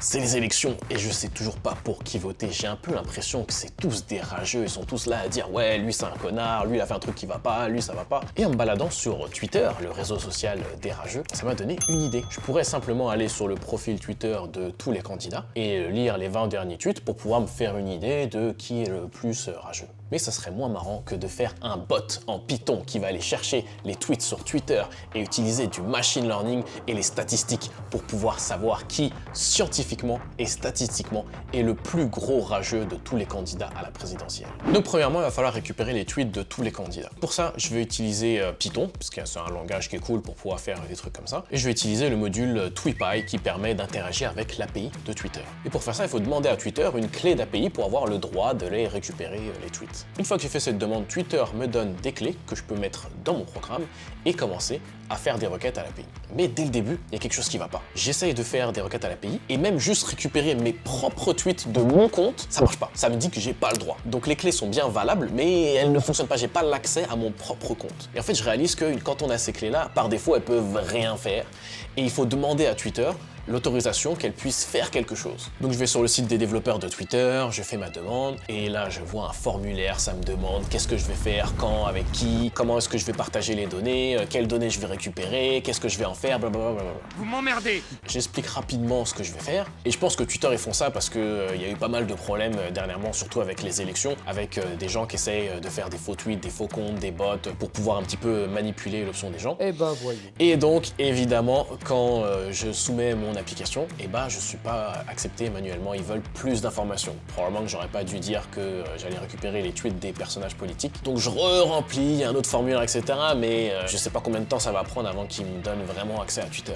C'est les élections et je sais toujours pas pour qui voter. J'ai un peu l'impression que c'est tous des rageux, ils sont tous là à dire ouais, lui c'est un connard, lui il a fait un truc qui va pas, lui ça va pas. Et en me baladant sur Twitter, le réseau social des rageux, ça m'a donné une idée. Je pourrais simplement aller sur le profil Twitter de tous les candidats et lire les 20 derniers tweets pour pouvoir me faire une idée de qui est le plus rageux. Mais ça serait moins marrant que de faire un bot en Python qui va aller chercher les tweets sur Twitter et utiliser du machine learning et les statistiques pour pouvoir savoir qui, scientifiquement et statistiquement, est le plus gros rageux de tous les candidats à la présidentielle. Donc premièrement, il va falloir récupérer les tweets de tous les candidats. Pour ça, je vais utiliser Python, parce que c'est un langage qui est cool pour pouvoir faire des trucs comme ça. Et je vais utiliser le module TweetPy qui permet d'interagir avec l'API de Twitter. Et pour faire ça, il faut demander à Twitter une clé d'API pour avoir le droit de les récupérer les tweets. Une fois que j'ai fait cette demande, Twitter me donne des clés que je peux mettre dans mon programme et commencer à faire des requêtes à l'API. Mais dès le début, il y a quelque chose qui va pas. J'essaye de faire des requêtes à l'API et même juste récupérer mes propres tweets de mon compte, ça marche pas. Ça me dit que j'ai pas le droit. Donc les clés sont bien valables, mais elles ne fonctionnent pas. J'ai pas l'accès à mon propre compte. Et en fait, je réalise que quand on a ces clés-là, par défaut, elles peuvent rien faire. Et il faut demander à Twitter l'autorisation qu'elle puisse faire quelque chose. Donc je vais sur le site des développeurs de Twitter, je fais ma demande, et là je vois un formulaire, ça me demande qu'est-ce que je vais faire, quand, avec qui, comment est-ce que je vais partager les données, quelles données je vais récupérer, qu'est-ce que je vais en faire, blablabla. Vous m'emmerdez! J'explique rapidement ce que je vais faire, et je pense que Twitter ils font ça parce que il y a eu pas mal de problèmes dernièrement, surtout avec les élections, avec des gens qui essayent de faire des faux tweets, des faux comptes, des bots, pour pouvoir un petit peu manipuler l'option des gens. Eh ben voyez. Et donc évidemment, quand je soumets mon application, et bah je suis pas accepté manuellement, ils veulent plus d'informations. Probablement que j'aurais pas dû dire que j'allais récupérer les tweets des personnages politiques. Donc je remplis un autre formulaire, etc. Mais je sais pas combien de temps ça va prendre avant qu'ils me donnent vraiment accès à Twitter.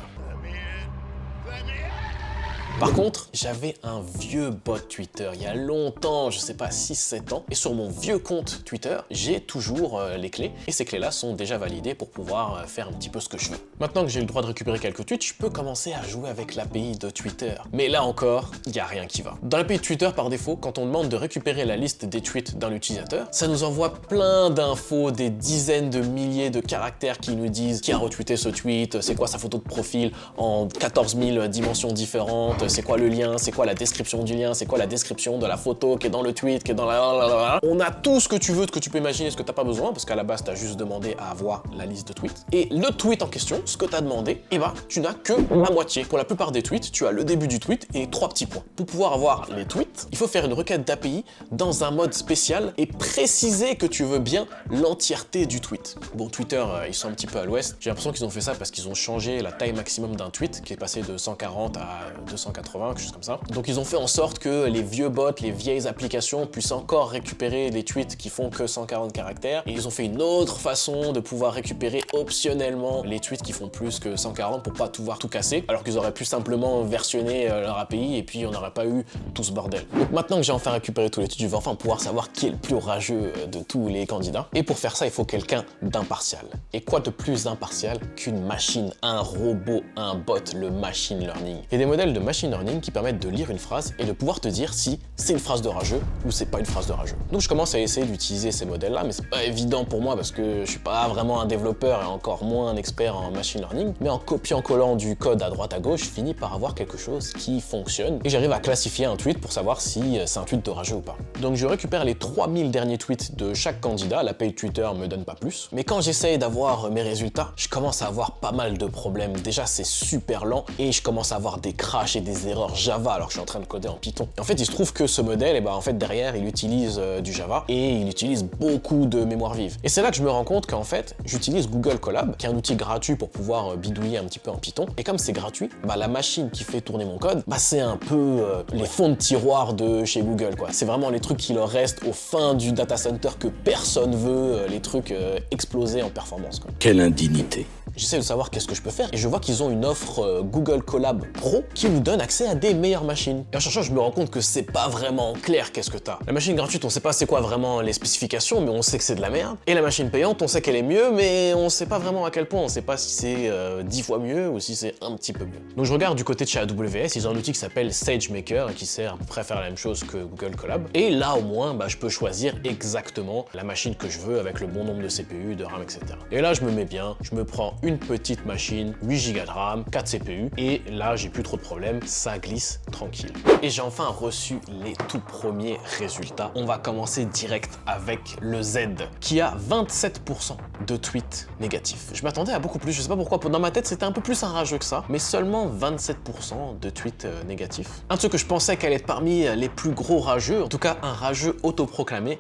Par contre, j'avais un vieux bot Twitter il y a longtemps, je sais pas, 6-7 ans, et sur mon vieux compte Twitter, j'ai toujours les clés, et ces clés-là sont déjà validées pour pouvoir faire un petit peu ce que je veux. Maintenant que j'ai le droit de récupérer quelques tweets, je peux commencer à jouer avec l'API de Twitter. Mais là encore, il n'y a rien qui va. Dans l'API de Twitter, par défaut, quand on demande de récupérer la liste des tweets d'un utilisateur, ça nous envoie plein d'infos, des dizaines de milliers de caractères qui nous disent qui a retweeté ce tweet, c'est quoi sa photo de profil en 14 000 dimensions différentes, c'est quoi le lien, c'est quoi la description du lien, c'est quoi la description de la photo qui est dans le tweet, qui est dans la... On a tout ce que tu veux, ce que tu peux imaginer, ce que t'as pas besoin, parce qu'à la base, t'as juste demandé à avoir la liste de tweets. Et le tweet en question, ce que t'as demandé, eh ben, tu n'as que la moitié. Pour la plupart des tweets, tu as le début du tweet et 3 petits points. Pour pouvoir avoir les tweets, il faut faire une requête d'API dans un mode spécial et préciser que tu veux bien l'entièreté du tweet. Bon, Twitter, ils sont un petit peu à l'ouest. J'ai l'impression qu'ils ont fait ça parce qu'ils ont changé la taille maximum d'un tweet, qui est passé de 140 à 280, quelque chose comme ça. Donc ils ont fait en sorte que les vieux bots, les vieilles applications puissent encore récupérer les tweets qui font que 140 caractères. Et ils ont fait une autre façon de pouvoir récupérer optionnellement les tweets qui font plus que 140 pour pas pouvoir tout casser, alors qu'ils auraient pu simplement versionner leur API et puis on n'aurait pas eu tout ce bordel. Donc maintenant que j'ai enfin récupéré tous les tweets, je vais enfin pouvoir savoir qui est le plus rageux de tous les candidats. Et pour faire ça, il faut quelqu'un d'impartial. Et quoi de plus impartial qu'une machine, un robot, un bot, le machine learning. Il y a des modèles de machine learning qui permettent de lire une phrase et de pouvoir te dire si c'est une phrase de rageux ou c'est pas une phrase de rageux. Donc je commence à essayer d'utiliser ces modèles-là, mais c'est pas évident pour moi parce que je suis pas vraiment un développeur et encore moins un expert en machine learning. Mais en copiant-collant du code à droite à gauche, je finis par avoir quelque chose qui fonctionne et j'arrive à classifier un tweet pour savoir si c'est un tweet de rageux ou pas. Donc je récupère les 3000 derniers tweets de chaque candidat, l'API Twitter me donne pas plus. Mais quand j'essaye d'avoir mes résultats, je commence à avoir pas mal de problèmes. Déjà c'est super lent et je commence à avoir des crashs et des erreurs Java alors que je suis en train de coder en Python. Et en fait, il se trouve que ce modèle, et ben en fait derrière, il utilise du Java et il utilise beaucoup de mémoire vive. Et c'est là que je me rends compte qu'en fait, j'utilise Google Colab, qui est un outil gratuit pour pouvoir bidouiller un petit peu en Python. Et comme c'est gratuit, bah la machine qui fait tourner mon code, bah c'est un peu les fonds de tiroir de chez Google, quoi. C'est vraiment les trucs qui leur restent au fin du data center que personne veut, les trucs exploser en performance, quoi. Quelle indignité. J'essaie de savoir qu'est-ce que je peux faire et je vois qu'ils ont une offre Google Colab Pro qui nous donne accès à des meilleures machines. Et en cherchant, je me rends compte que c'est pas vraiment clair qu'est-ce que t'as. La machine gratuite, on sait pas c'est quoi vraiment les spécifications, mais on sait que c'est de la merde. Et la machine payante, on sait qu'elle est mieux, mais on sait pas vraiment à quel point. On sait pas si c'est 10 fois mieux ou si c'est un petit peu mieux. Donc je regarde du côté de chez AWS, ils ont un outil qui s'appelle SageMaker qui sert à peu près à faire la même chose que Google Colab. Et là au moins, bah, je peux choisir exactement la machine que je veux avec le bon nombre de CPU, de RAM, etc. Et là je me mets bien, je me prends une petite machine, 8 Go de RAM, 4 CPU, et là j'ai plus trop de problèmes, ça glisse tranquille. Et j'ai enfin reçu les tout premiers résultats. On va commencer direct avec le Z, qui a 27% de tweets négatifs. Je m'attendais à beaucoup plus, je sais pas pourquoi, dans ma tête c'était un peu plus un rageux que ça, mais seulement 27% de tweets négatifs. Un truc que je pensais qu'elle est parmi les plus gros rageux, en tout cas un rageux autoproclamé,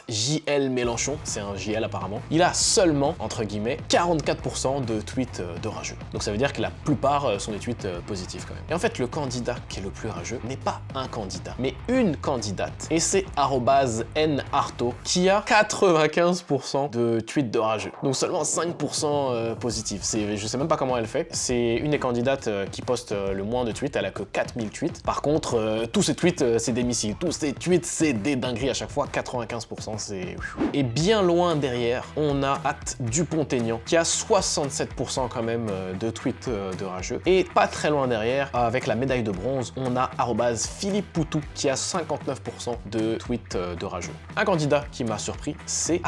@JL Mélenchon, c'est un JL apparemment, il a seulement, entre guillemets, 44% de tweets de rageux. Donc ça veut dire que la plupart sont des tweets positifs quand même. Et en fait, le candidat qui est le plus rageux n'est pas un candidat, mais une candidate. Et c'est @NArto qui a 95% de tweets de rageux. Donc seulement 5% positifs. Je sais même pas comment elle fait. C'est une des candidates qui poste le moins de tweets, elle a que 4000 tweets. Par contre, tous ces tweets, c'est des missiles. Tous ces tweets, c'est des dingueries à chaque fois. 95%, c'est... Et bien loin derrière, on a @Dupont-Aignan qui a 67% quand même de tweets de rageux. Et pas très loin derrière, avec la médaille de bronze, on a @Philippe Poutou qui a 59% de tweets de rageux. Un candidat qui m'a surpris, c'est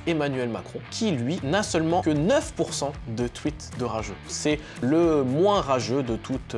@Emmanuel Macron qui lui n'a seulement que 9% de tweets de rageux. C'est le moins rageux de toute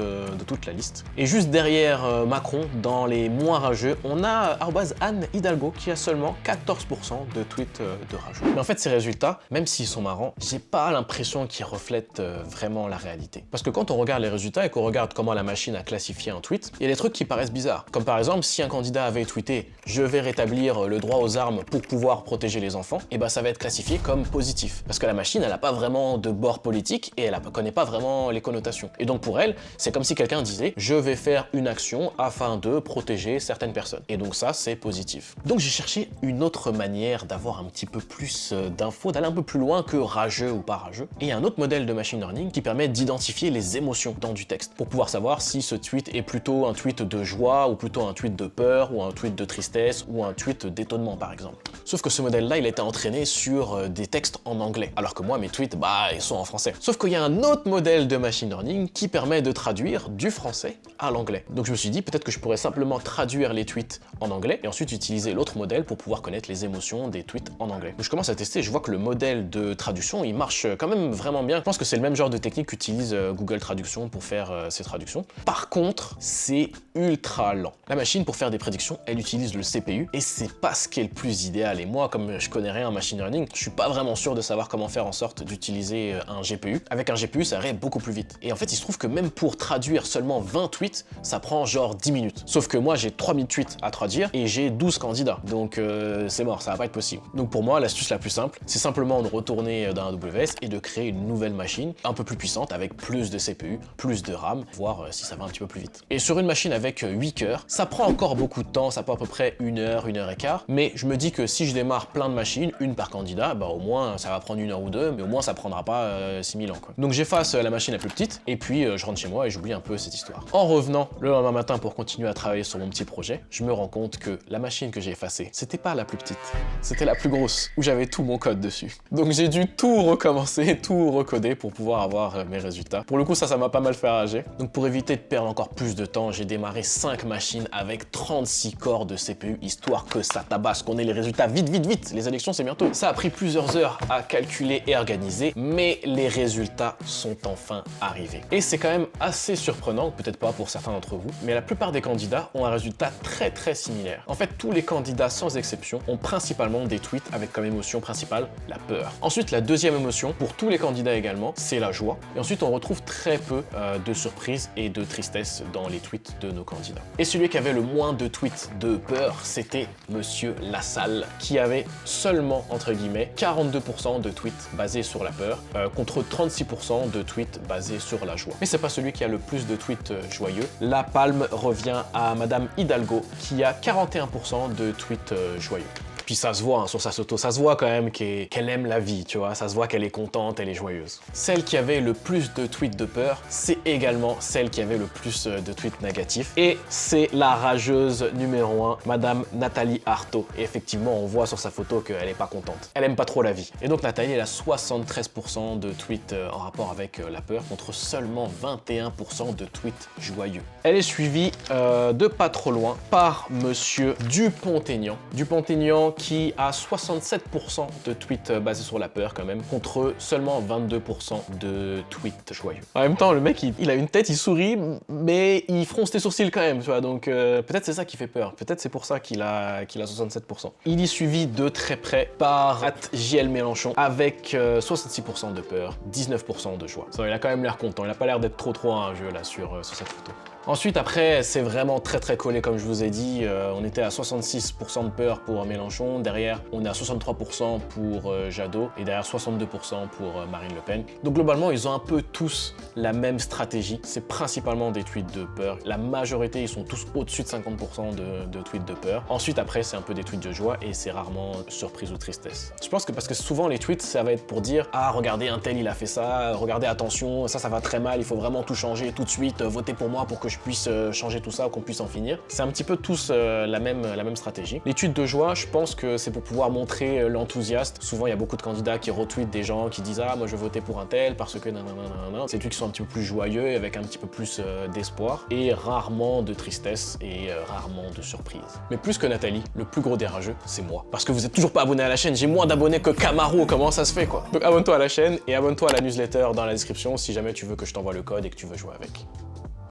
la liste. Et juste derrière Macron, dans les moins rageux, on a Anne Hidalgo qui a seulement 14% de tweets de rageux. Mais en fait, ces résultats, même s'ils sont marrants, j'ai pas l'impression qu'ils reflètent vraiment la réalité. Parce que quand on regarde les résultats et qu'on regarde comment la machine a classifié un tweet, il y a des trucs qui paraissent bizarres. Comme par exemple, si un candidat avait tweeté « Je vais rétablir le droit aux armes pour pouvoir protéger les enfants », et ben ça va être classifié comme positif. Parce que la machine, elle n'a pas vraiment de bord politique et elle ne connaît pas vraiment les connotations. Et donc pour elle, c'est comme si quelqu'un disait « Je vais faire une action afin de protéger certaines personnes ». Et donc ça, c'est positif. Donc j'ai cherché une autre manière d'avoir un petit peu plus d'infos, d'aller un peu plus loin que rageux ou pas rageux. Et il y a un autre modèle de machine learning qui permet d'identifier les émotions dans du texte pour pouvoir savoir si ce tweet est plutôt un tweet de joie ou plutôt un tweet de peur ou un tweet de tristesse ou un tweet d'étonnement par exemple. Sauf que ce modèle-là, il a été entraîné sur des textes en anglais, alors que moi, mes tweets, ils sont en français. Sauf qu'il y a un autre modèle de machine learning qui permet de traduire du français à l'anglais. Donc je me suis dit, peut-être que je pourrais simplement traduire les tweets en anglais et ensuite utiliser l'autre modèle pour pouvoir connaître les émotions des tweets en anglais. Donc je commence à tester et je vois que le modèle de traduction, il marche quand même vraiment bien. Je pense que c'est le même genre de technique qu'utilise Google Traduction pour faire ses traductions. Par contre, c'est ultra lent. La machine, pour faire des prédictions, elle utilise le CPU et c'est pas ce qui est le plus idéal. Et moi, comme je connais rien en machine learning, je suis pas vraiment sûr de savoir comment faire en sorte d'utiliser un GPU. Avec un GPU, ça irait beaucoup plus vite. Et en fait, il se trouve que même pour traduire seulement 20 tweets, ça prend genre 10 minutes. Sauf que moi, j'ai 3000 tweets à traduire et j'ai 12 candidats. Donc c'est mort, ça va pas être possible. Donc pour moi, l'astuce la plus simple, c'est simplement de retourner dans AWS et de créer une nouvelle machine un peu plus puissante avec plus de CPU, plus de RAM, voir si ça va un petit peu plus vite. Et sur une machine avec 8 cœurs, ça prend encore beaucoup de temps, ça prend à peu près 1 heure, 1 heure et quart, mais je me dis que si je démarre plein de machines, une par candidat, au moins ça va prendre 1 heure ou 2, mais au moins ça prendra pas 6000 ans quoi. Donc j'efface la machine la plus petite et puis je rentre chez moi et j'oublie un peu cette histoire. En revenant le lendemain matin pour continuer à travailler sur mon petit projet, je me rends compte que la machine que j'ai effacée, c'était pas la plus petite, c'était la plus grosse, où j'avais tout mon code dessus. Donc j'ai dû tout recommencer, tout recoder pour pouvoir avoir mes résultats. Pour le coup, ça m'a pas mal fait rager. Donc pour éviter de perdre encore plus de temps, j'ai démarré 5 machines avec 36 corps de CPU, histoire que ça tabasse, qu'on ait les résultats vite, vite, vite. Les élections, c'est bientôt. Ça a pris plusieurs heures à calculer et organiser, mais les résultats sont enfin arrivés. Et c'est quand même assez surprenant, peut-être pas pour certains d'entre vous, mais la plupart des candidats ont un résultat très similaire. En fait, tous les candidats, sans exception, ont principalement des tweets avec comme émotion principale la peur. Ensuite, la deuxième émotion, pour tous les candidats également, c'est la joie. Et ensuite, on retrouve très peu de surprise et de tristesse dans les tweets de nos candidats. Et celui qui avait le moins de tweets de peur, c'était Monsieur Lassalle, qui avait seulement, entre guillemets, 42% de tweets basés sur la peur, contre 36% de tweets basés sur la joie. Mais c'est pas celui qui a le plus de tweets joyeux. La palme revient à Madame Hidalgo, qui a 41% de tweets joyeux. Puis ça se voit sur sa photo, ça se voit quand même qu'elle aime la vie, tu vois, ça se voit qu'elle est contente, elle est joyeuse. Celle qui avait le plus de tweets de peur, c'est également celle qui avait le plus de tweets négatifs. Et c'est la rageuse numéro 1, Madame Nathalie Arthaud. Et effectivement, on voit sur sa photo qu'elle est pas contente. Elle aime pas trop la vie. Et donc Nathalie, elle a 73% de tweets en rapport avec la peur, contre seulement 21% de tweets joyeux. Elle est suivie de pas trop loin par Monsieur Dupont-Aignan. Dupont-Aignan qui a 67% de tweets basés sur la peur quand même, contre seulement 22% de tweets joyeux. En même temps, le mec, il a une tête, il sourit, mais il fronce les sourcils quand même, tu vois, donc peut-être c'est ça qui fait peur, peut-être c'est pour ça qu'il a 67%. Il est suivi de très près par @JL Mélenchon avec 66% de peur, 19% de joie. Ça, il a quand même l'air content, il a pas l'air d'être trop un jeu là sur cette photo. Ensuite, après, c'est vraiment très collé, comme je vous ai dit. On était à 66% de peur pour Mélenchon. Derrière, on est à 63% pour Jadot. Et derrière, 62% pour Marine Le Pen. Donc globalement, ils ont un peu tous la même stratégie. C'est principalement des tweets de peur. La majorité, ils sont tous au-dessus de 50% de tweets de peur. Ensuite, après, c'est un peu des tweets de joie et c'est rarement surprise ou tristesse. Je pense que parce que souvent, les tweets, ça va être pour dire « Ah, regardez, un tel, il a fait ça. Regardez, attention, ça va très mal. Il faut vraiment tout changer tout de suite. Votez pour moi pour que je puisse changer tout ça, qu'on puisse en finir. » C'est un petit peu tous la même stratégie. Les tweets de joie, je pense que c'est pour pouvoir montrer l'enthousiaste. Souvent, il y a beaucoup de candidats qui retweetent des gens qui disent « Ah, moi je vais voter pour un tel parce que nanana. » C'est des tweets qui sont un petit peu plus joyeux, avec un petit peu plus d'espoir, et rarement de tristesse et rarement de surprise. Mais plus que Nathalie, le plus gros des rageux, c'est moi. Parce que vous êtes toujours pas abonné à la chaîne, j'ai moins d'abonnés que Camaro, comment ça se fait quoi? Donc abonne-toi à la chaîne et abonne-toi à la newsletter dans la description si jamais tu veux que je t'envoie le code et que tu veux jouer avec.